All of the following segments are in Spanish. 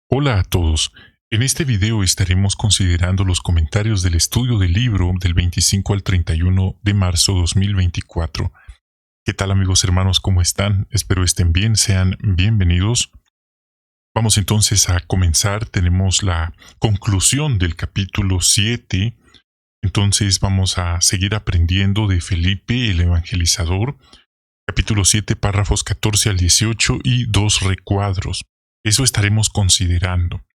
Hola a todos. En este video estaremos considerando los comentarios del estudio del libro del 25 al 31 de marzo 2024. ¿Qué tal amigos hermanos? ¿Cómo están? Espero estén bien, sean bienvenidos. Vamos entonces a comenzar. Tenemos la conclusión del capítulo 7. Entonces vamos a seguir aprendiendo de Felipe el evangelizador. Capítulo 7, párrafos 14 al 18 y 2 recuadros. Eso estaremos considerando.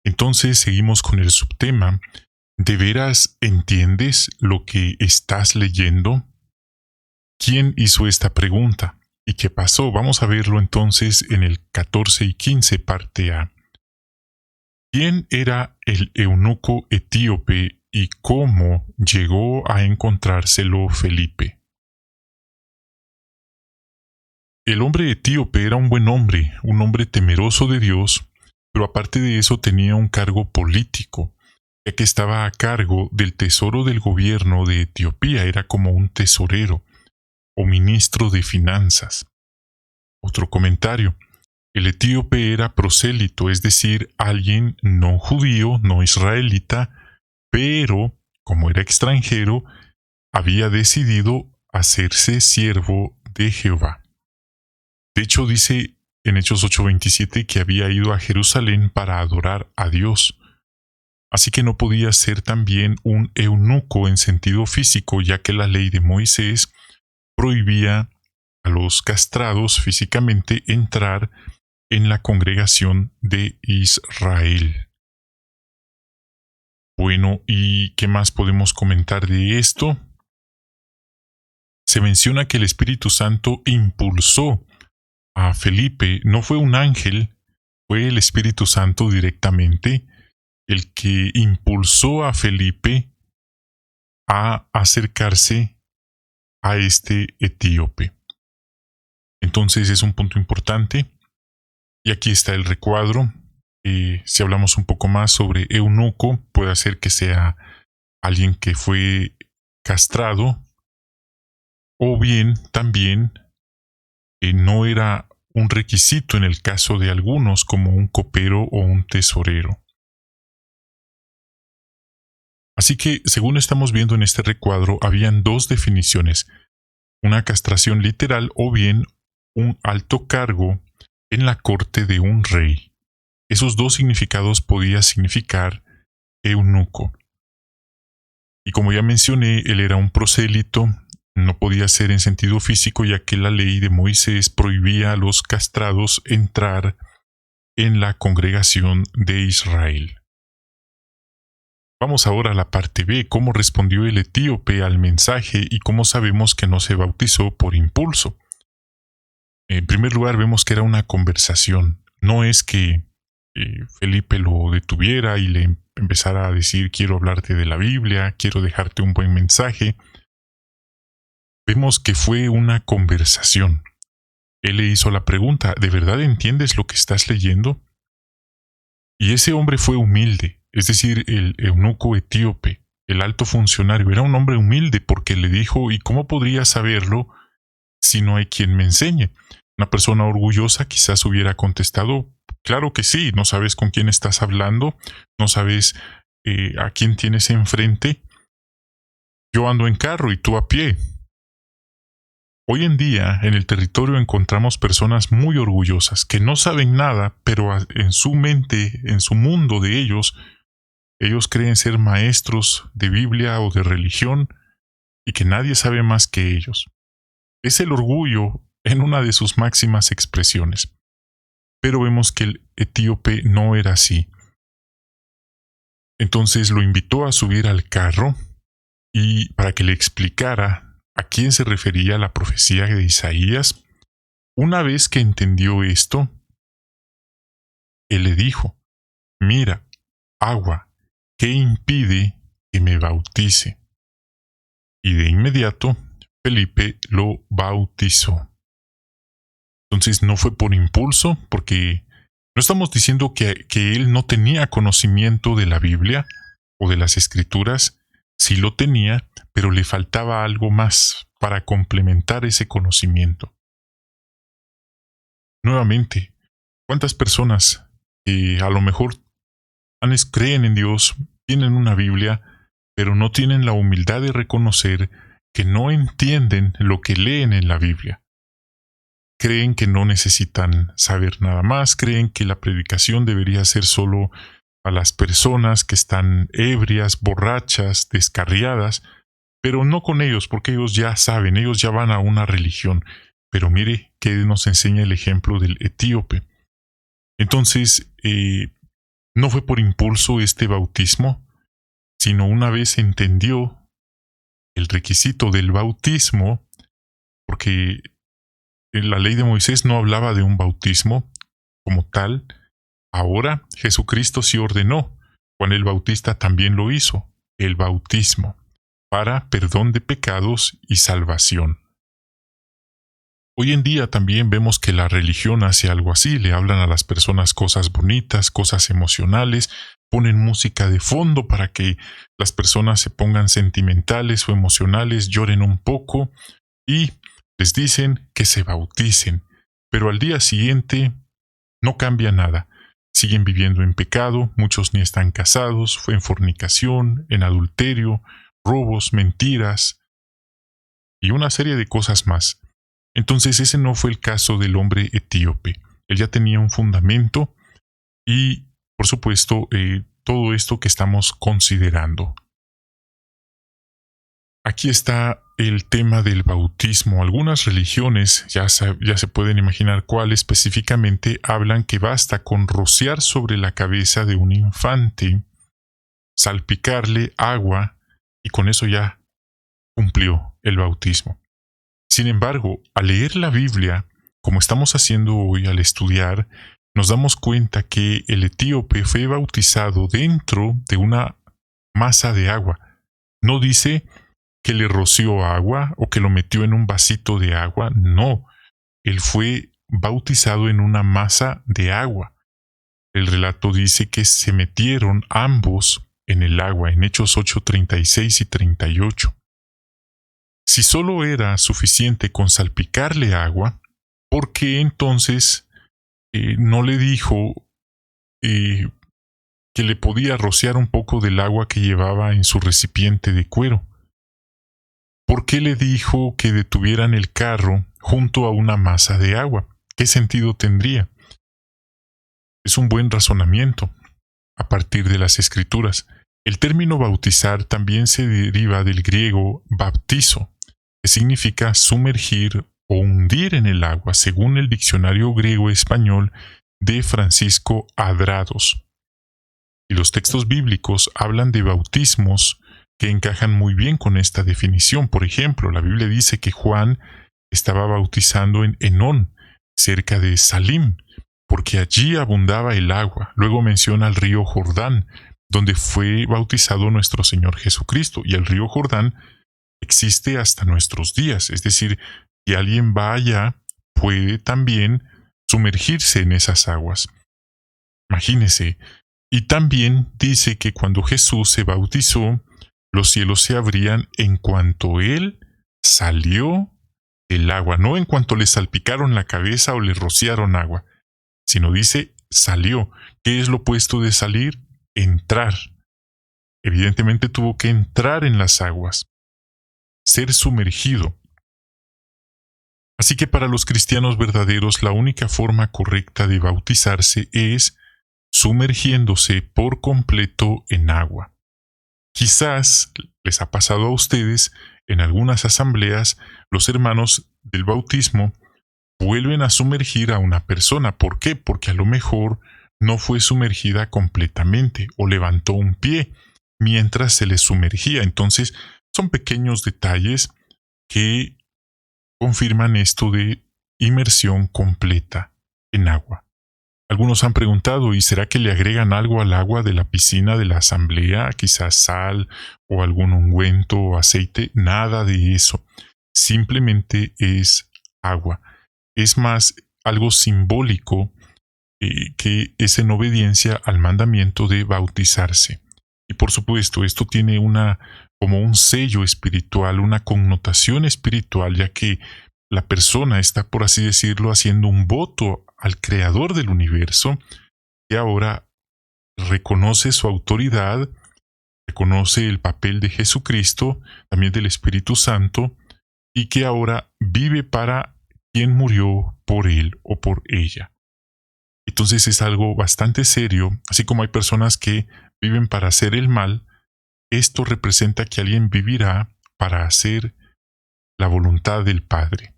Entonces seguimos con el subtema. ¿De veras entiendes lo que estás leyendo? ¿Quién hizo esta pregunta? ¿Y qué pasó? Vamos a verlo entonces en el 14 y 15, parte A. ¿Quién era el eunuco etíope y cómo llegó a encontrárselo Felipe? El hombre etíope era un buen hombre, un hombre temeroso de Dios, pero aparte de eso tenía un cargo político, ya que estaba a cargo del tesoro del gobierno de Etiopía, era como un tesorero o ministro de finanzas. Otro comentario: el etíope era prosélito, es decir, alguien no judío, no israelita, pero, como era extranjero, había decidido hacerse siervo de Jehová. De hecho, dice en Hechos 8:27 que había ido a Jerusalén para adorar a Dios. Así que no podía ser también un eunuco en sentido físico, ya que la ley de Moisés prohibía a los castrados físicamente entrar en la congregación de Israel. Bueno, ¿y qué más podemos comentar de esto? Se menciona que el Espíritu Santo impulsó a Felipe. No fue un ángel, fue el Espíritu Santo directamente el que impulsó a Felipe a acercarse a este etíope. Entonces es un punto importante. Y aquí está el recuadro. Si hablamos un poco más sobre eunuco, puede ser que sea alguien que fue castrado, o bien también no era un requisito en el caso de algunos, como un copero o un tesorero. Así que, según estamos viendo en este recuadro, habían dos definiciones: una castración literal o bien un alto cargo en la corte de un rey. Esos dos significados podía significar eunuco. Y como ya mencioné, él era un prosélito, no podía ser en sentido físico, ya que la ley de Moisés prohibía a los castrados entrar en la congregación de Israel. Vamos ahora a la parte B, cómo respondió el etíope al mensaje y cómo sabemos que no se bautizó por impulso. En primer lugar, vemos que era una conversación. No es que Felipe lo detuviera y le empezara a decir: quiero hablarte de la Biblia, quiero dejarte un buen mensaje. Vemos que fue una conversación. Él le hizo la pregunta: ¿de verdad entiendes lo que estás leyendo? Y ese hombre fue humilde, es decir, el eunuco etíope, el alto funcionario, era un hombre humilde porque le dijo: ¿y cómo podría saberlo si no hay quien me enseñe? Una persona orgullosa quizás hubiera contestado: claro que sí, no sabes con quién estás hablando, no sabes a quién tienes enfrente. Yo ando en carro y tú a pie. Hoy en día, en el territorio encontramos personas muy orgullosas que no saben nada, pero en su mente, en su mundo de ellos creen ser maestros de Biblia o de religión y que nadie sabe más que ellos. Es el orgullo en una de sus máximas expresiones. Pero vemos que el etíope no era así. Entonces lo invitó a subir al carro y para que le explicara a quién se refería la profecía de Isaías. Una vez que entendió esto, él le dijo: mira, agua, ¿qué impide que me bautice? Y de inmediato Felipe lo bautizó. Entonces no fue por impulso, porque no estamos diciendo que él no tenía conocimiento de la Biblia o de las Escrituras. Sí lo tenía, pero le faltaba algo más para complementar ese conocimiento. Nuevamente, ¿cuántas personas que a lo mejor creen en Dios, tienen una Biblia, pero no tienen la humildad de reconocer que no entienden lo que leen en la Biblia. Creen que no necesitan saber nada más, creen que la predicación debería ser solo a las personas que están ebrias, borrachas, descarriadas, pero no con ellos, porque ellos ya saben, ellos ya van a una religión. Pero mire que nos enseña el ejemplo del etíope. Entonces, no fue por impulso este bautismo, sino una vez entendió el requisito del bautismo, porque la ley de Moisés no hablaba de un bautismo como tal. Ahora Jesucristo sí ordenó, Juan el Bautista también lo hizo, el bautismo, para perdón de pecados y salvación. Hoy en día también vemos que la religión hace algo así, le hablan a las personas cosas bonitas, cosas emocionales, ponen música de fondo para que las personas se pongan sentimentales o emocionales, lloren un poco y les dicen que se bauticen, pero al día siguiente no cambia nada. Siguen viviendo en pecado, muchos ni están casados, fue en fornicación, en adulterio, robos, mentiras y una serie de cosas más. Entonces ese no fue el caso del hombre etíope. Él ya tenía un fundamento y, por supuesto, todo esto que estamos considerando. Aquí está el tema del bautismo. Algunas religiones, ya se pueden imaginar cuál específicamente, hablan que basta con rociar sobre la cabeza de un infante, salpicarle agua y con eso ya cumplió el bautismo. Sin embargo, al leer la Biblia, como estamos haciendo hoy al estudiar, nos damos cuenta que el etíope fue bautizado dentro de una masa de agua. No dice que le roció agua o que lo metió en un vasito de agua. No, él fue bautizado en una masa de agua. El relato dice que se metieron ambos en el agua, en Hechos 8:36 y 38. Si solo era suficiente con salpicarle agua, ¿por qué entonces no le dijo que le podía rociar un poco del agua que llevaba en su recipiente de cuero? ¿Por qué le dijo que detuvieran el carro junto a una masa de agua? ¿Qué sentido tendría? Es un buen razonamiento a partir de las Escrituras. El término bautizar también se deriva del griego baptizo, que significa sumergir o hundir en el agua, según el diccionario griego-español de Francisco Adrados. Y los textos bíblicos hablan de bautismos que encajan muy bien con esta definición. Por ejemplo, la Biblia dice que Juan estaba bautizando en Enón, cerca de Salim, porque allí abundaba el agua. Luego menciona el río Jordán, donde fue bautizado nuestro Señor Jesucristo. Y el río Jordán existe hasta nuestros días. Es decir, si alguien va allá, puede también sumergirse en esas aguas. Imagínese. Y también dice que cuando Jesús se bautizó, los cielos se abrían en cuanto Él salió del agua. No en cuanto le salpicaron la cabeza o le rociaron agua, sino dice salió. ¿Qué es lo opuesto de salir? Entrar. Evidentemente tuvo que entrar en las aguas, ser sumergido. Así que para los cristianos verdaderos la única forma correcta de bautizarse es sumergiéndose por completo en agua. Quizás les ha pasado a ustedes, en algunas asambleas, los hermanos del bautismo vuelven a sumergir a una persona. ¿Por qué? Porque a lo mejor no fue sumergida completamente o levantó un pie mientras se le sumergía. Entonces, son pequeños detalles que confirman esto de inmersión completa en agua. Algunos han preguntado, ¿y será que le agregan algo al agua de la piscina de la asamblea? Quizás sal o algún ungüento o aceite. Nada de eso. Simplemente es agua. Es más algo simbólico que es en obediencia al mandamiento de bautizarse. Y por supuesto, esto tiene como un sello espiritual, una connotación espiritual, ya que la persona está, por así decirlo, haciendo un voto al Creador del universo que ahora reconoce su autoridad, reconoce el papel de Jesucristo, también del Espíritu Santo, y que ahora vive para quien murió por él o por ella. Entonces es algo bastante serio, así como hay personas que viven para hacer el mal, esto representa que alguien vivirá para hacer la voluntad del Padre.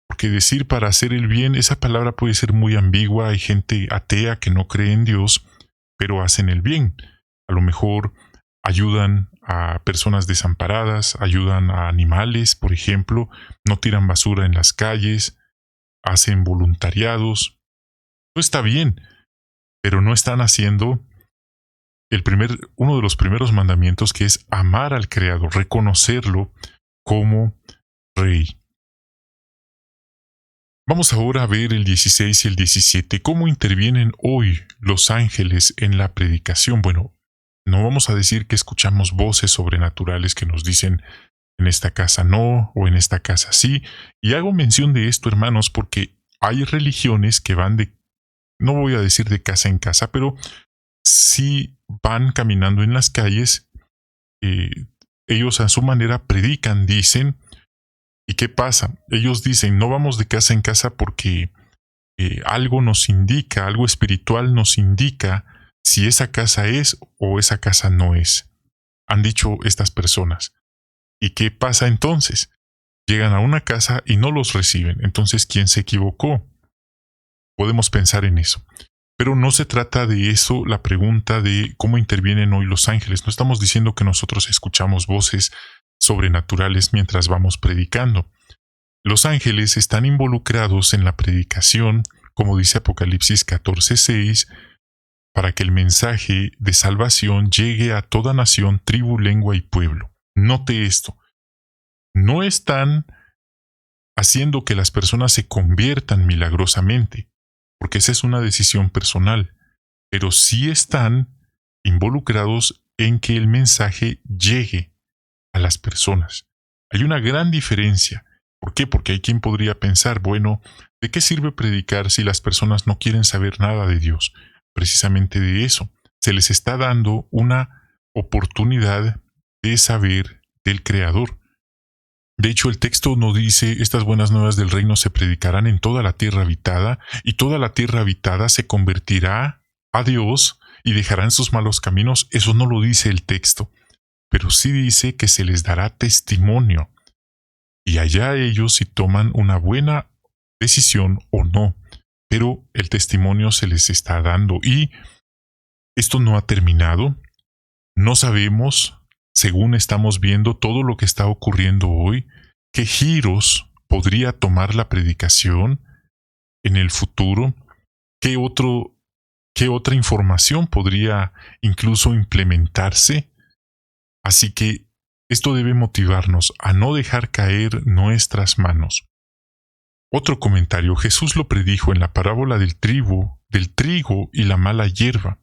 Porque decir para hacer el bien, esa palabra puede ser muy ambigua, hay gente atea que no cree en Dios, pero hacen el bien. A lo mejor ayudan a personas desamparadas, ayudan a animales, por ejemplo, no tiran basura en las calles, hacen voluntariados. Todo está bien, pero no están haciendo uno de los primeros mandamientos, que es amar al Creador, reconocerlo como Rey. Vamos ahora a ver el 16 y el 17, cómo intervienen hoy los ángeles en la predicación. Bueno, no vamos a decir que escuchamos voces sobrenaturales que nos dicen en esta casa no o en esta casa sí. Y hago mención de esto, hermanos, porque hay religiones que van no voy a decir de casa en casa, pero sí van caminando en las calles. Ellos a su manera predican, dicen. ¿Y qué pasa? Ellos dicen, no vamos de casa en casa porque algo nos indica, algo espiritual nos indica si esa casa es o esa casa no es. Han dicho estas personas. ¿Y qué pasa entonces? Llegan a una casa y no los reciben. Entonces, ¿quién se equivocó? Podemos pensar en eso. Pero no se trata de eso la pregunta de cómo intervienen hoy los ángeles. No estamos diciendo que nosotros escuchamos voces sobrenaturales mientras vamos predicando. Los ángeles están involucrados en la predicación, como dice Apocalipsis 14:6, para que el mensaje de salvación llegue a toda nación, tribu, lengua y pueblo. Note esto. No están haciendo que las personas se conviertan milagrosamente, porque esa es una decisión personal, pero sí están involucrados en que el mensaje llegue a las personas. Hay una gran diferencia. ¿Por qué? Porque hay quien podría pensar, bueno, ¿de qué sirve predicar si las personas no quieren saber nada de Dios? Precisamente de eso. Se les está dando una oportunidad de saber del Creador. De hecho, el texto nos dice, estas buenas nuevas del reino se predicarán en toda la tierra habitada, y toda la tierra habitada se convertirá a Dios y dejarán sus malos caminos. Eso no lo dice el texto, pero sí dice que se les dará testimonio. Y allá ellos si toman una buena decisión o no, pero el testimonio se les está dando. Y esto no ha terminado. No sabemos, según estamos viendo todo lo que está ocurriendo hoy, qué giros podría tomar la predicación en el futuro, qué otra información podría incluso implementarse. Así que esto debe motivarnos a no dejar caer nuestras manos. Otro comentario, Jesús lo predijo en la parábola del trigo y la mala hierba.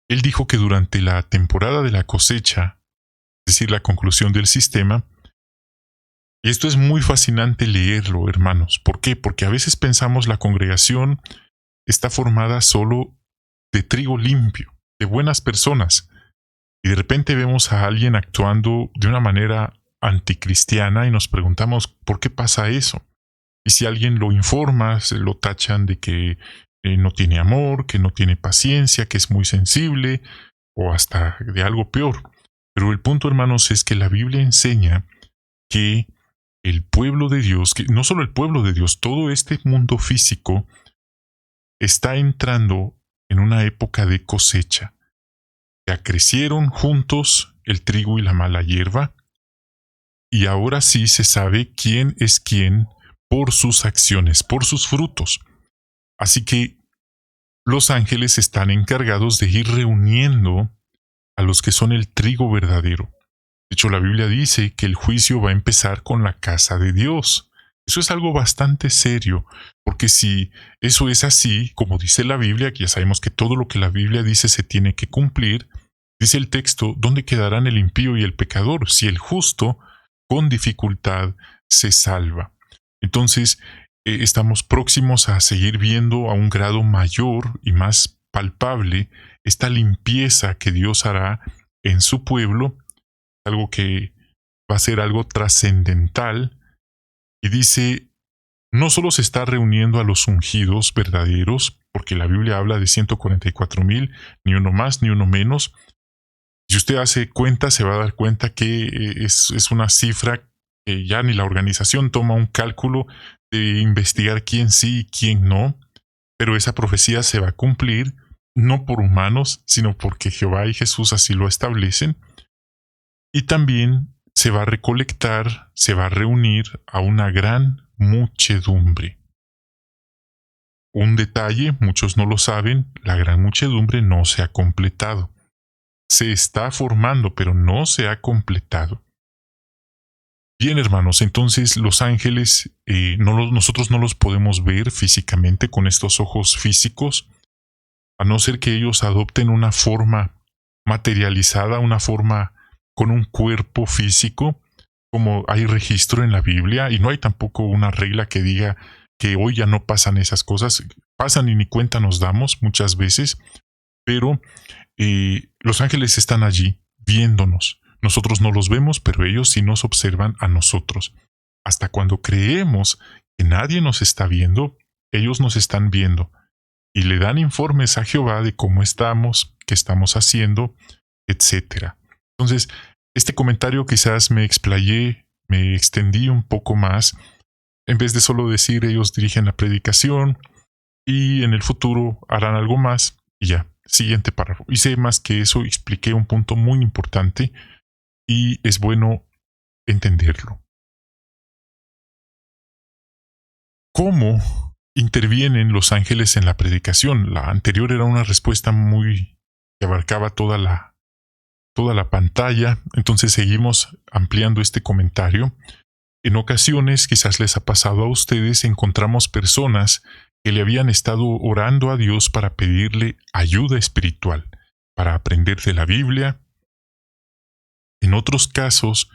Él dijo que durante la temporada de la cosecha, es decir, la conclusión del sistema, y esto es muy fascinante leerlo, hermanos. ¿Por qué? Porque a veces pensamos la congregación está formada solo de trigo limpio, de buenas personas, y de repente vemos a alguien actuando de una manera anticristiana y nos preguntamos ¿por qué pasa eso? Y si alguien lo informa, se lo tachan de que no tiene amor, que no tiene paciencia, que es muy sensible, o hasta de algo peor. Pero el punto, hermanos, es que la Biblia enseña que el pueblo de Dios, que no solo el pueblo de Dios, todo este mundo físico está entrando en una época de cosecha. Ya crecieron juntos el trigo y la mala hierba, y ahora sí se sabe quién es quién por sus acciones, por sus frutos. Así que los ángeles están encargados de ir reuniendo a los que son el trigo verdadero. De hecho, la Biblia dice que el juicio va a empezar con la casa de Dios. Eso es algo bastante serio, porque si eso es así, como dice la Biblia, que ya sabemos que todo lo que la Biblia dice se tiene que cumplir, dice el texto, ¿dónde quedarán el impío y el pecador? Si el justo, con dificultad, se salva. Entonces, estamos próximos a seguir viendo a un grado mayor y más palpable, esta limpieza que Dios hará en su pueblo, algo que va a ser algo trascendental. Y dice, no solo se está reuniendo a los ungidos verdaderos, porque la Biblia habla de 144,000, ni uno más ni uno menos. Si usted hace cuenta, se va a dar cuenta que es una cifra que ya ni la organización toma un cálculo de investigar quién sí y quién no, pero esa profecía se va a cumplir no por humanos, sino porque Jehová y Jesús así lo establecen. Y también se va a recolectar, se va a reunir a una gran muchedumbre. Un detalle, muchos no lo saben, la gran muchedumbre no se ha completado. Se está formando, pero no se ha completado. Bien, hermanos, entonces los ángeles nosotros no los podemos ver físicamente con estos ojos físicos, a no ser que ellos adopten una forma materializada, una forma con un cuerpo físico, como hay registro en la Biblia, y no hay tampoco una regla que diga que hoy ya no pasan esas cosas. Pasan y ni cuenta nos damos muchas veces, pero los ángeles están allí viéndonos. Nosotros no los vemos, pero ellos sí nos observan a nosotros. Hasta cuando creemos que nadie nos está viendo, ellos nos están viendo y le dan informes a Jehová de cómo estamos, qué estamos haciendo, etc. Entonces, este comentario quizás me explayé, me extendí un poco más, en vez de solo decir ellos dirigen la predicación y en el futuro harán algo más y ya. Siguiente párrafo. Hice más que eso, expliqué un punto muy importante y es bueno entenderlo. ¿Cómo intervienen los ángeles en la predicación? La anterior era una respuesta que abarcaba toda la pantalla, entonces seguimos ampliando este comentario. En ocasiones, quizás les ha pasado a ustedes, encontramos personas que le habían estado orando a Dios para pedirle ayuda espiritual, para aprender de la Biblia. En otros casos,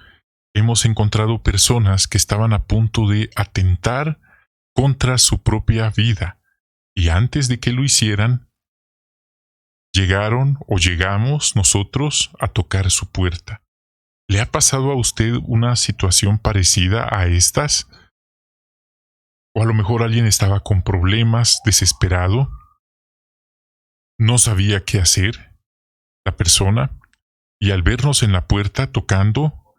hemos encontrado personas que estaban a punto de atentar contra su propia vida, y antes de que lo hicieran, llegaron o llegamos nosotros a tocar su puerta. ¿Le ha pasado a usted una situación parecida a estas? O a lo mejor alguien estaba con problemas, desesperado, no sabía qué hacer, la persona, y al vernos en la puerta tocando,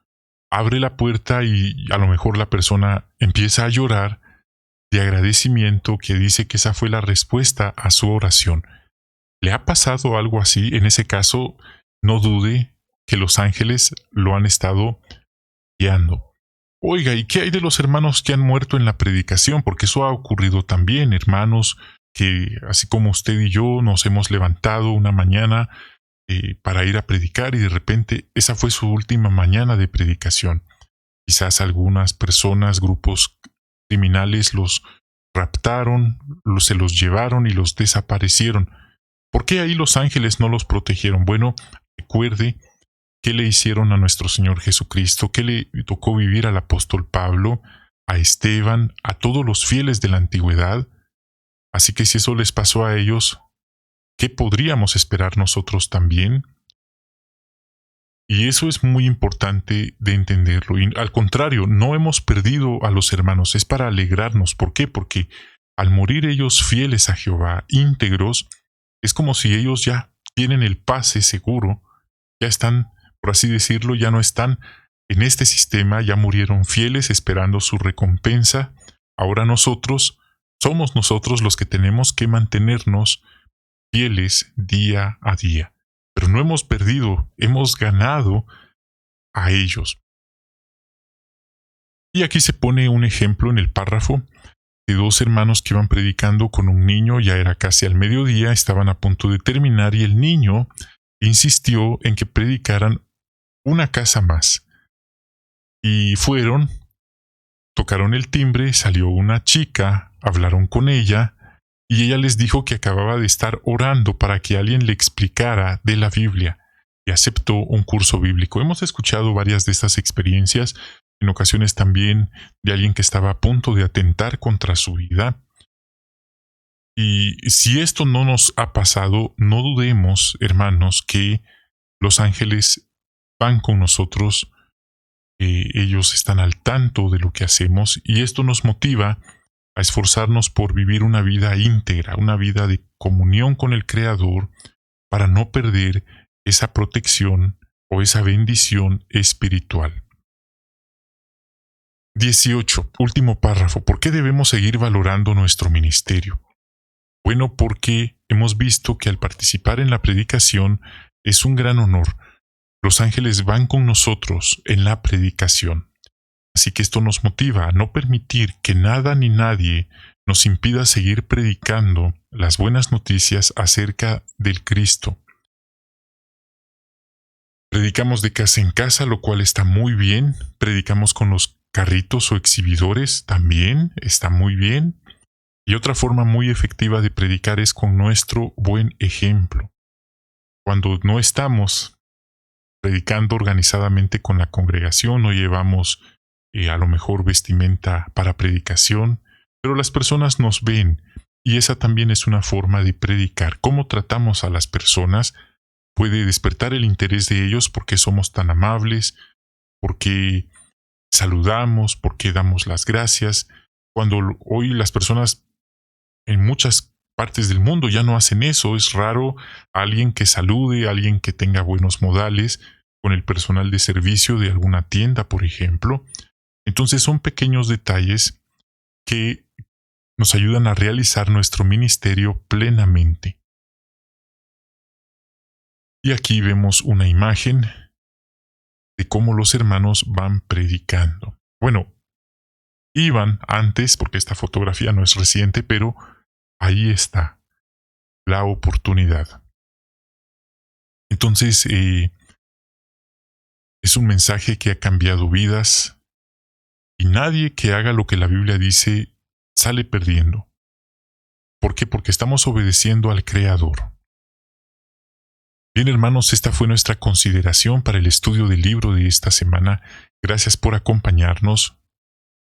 abre la puerta y a lo mejor la persona empieza a llorar de agradecimiento, que dice que esa fue la respuesta a su oración. ¿Le ha pasado algo así? En ese caso, no dude que los ángeles lo han estado guiando. Oiga, ¿y qué hay de los hermanos que han muerto en la predicación? Porque eso ha ocurrido también, hermanos que, así como usted y yo, nos hemos levantado una mañana para ir a predicar y de repente esa fue su última mañana de predicación. Quizás algunas personas, grupos criminales los raptaron, se los llevaron y los desaparecieron. ¿Por qué ahí los ángeles no los protegieron? Bueno, recuerde qué le hicieron a nuestro Señor Jesucristo, qué le tocó vivir al apóstol Pablo, a Esteban, a todos los fieles de la antigüedad. Así que si eso les pasó a ellos, ¿qué podríamos esperar nosotros también? Y eso es muy importante de entenderlo. Y al contrario, no hemos perdido a los hermanos, es para alegrarnos. ¿Por qué? Porque al morir ellos fieles a Jehová, íntegros, es como si ellos ya tienen el pase seguro, ya están, por así decirlo, ya no están en este sistema, ya murieron fieles esperando su recompensa. Ahora somos nosotros los que tenemos que mantenernos fieles día a día. Pero no hemos perdido, hemos ganado a ellos. Y aquí se pone un ejemplo en el párrafo de dos hermanos que iban predicando con un niño, ya era casi al mediodía, estaban a punto de terminar y el niño insistió en que predicaran una casa más. Y fueron, tocaron el timbre, salió una chica, hablaron con ella y ella les dijo que acababa de estar orando para que alguien le explicara de la Biblia y aceptó un curso bíblico. Hemos escuchado varias de estas experiencias, en ocasiones también de alguien que estaba a punto de atentar contra su vida. Y si esto no nos ha pasado, no dudemos, hermanos, que los ángeles van con nosotros, ellos están al tanto de lo que hacemos y esto nos motiva a esforzarnos por vivir una vida íntegra, una vida de comunión con el Creador, para no perder esa protección o esa bendición espiritual. 18. Último párrafo. ¿Por qué debemos seguir valorando nuestro ministerio? Bueno, porque hemos visto que al participar en la predicación es un gran honor. Los ángeles van con nosotros en la predicación. Así que esto nos motiva a no permitir que nada ni nadie nos impida seguir predicando las buenas noticias acerca del Cristo. Predicamos de casa en casa, lo cual está muy bien. Predicamos con los carritos o exhibidores, también está muy bien. Y otra forma muy efectiva de predicar es con nuestro buen ejemplo. Cuando no estamos predicando organizadamente con la congregación, no llevamos a lo mejor vestimenta para predicación, pero las personas nos ven y esa también es una forma de predicar. Cómo tratamos a las personas puede despertar el interés de ellos porque somos tan amables, porque saludamos, porque damos las gracias. Cuando hoy las personas en muchas partes del mundo ya no hacen eso, es raro alguien que salude, alguien que tenga buenos modales con el personal de servicio de alguna tienda, por ejemplo. Entonces son pequeños detalles que nos ayudan a realizar nuestro ministerio plenamente. Y aquí vemos una imagen de cómo los hermanos van predicando. Bueno, iban antes, porque esta fotografía no es reciente, pero ahí está la oportunidad. Entonces, es un mensaje que ha cambiado vidas y nadie que haga lo que la Biblia dice sale perdiendo. ¿Por qué? Porque estamos obedeciendo al Creador. Bien, hermanos, esta fue nuestra consideración para el estudio del libro de esta semana. Gracias por acompañarnos.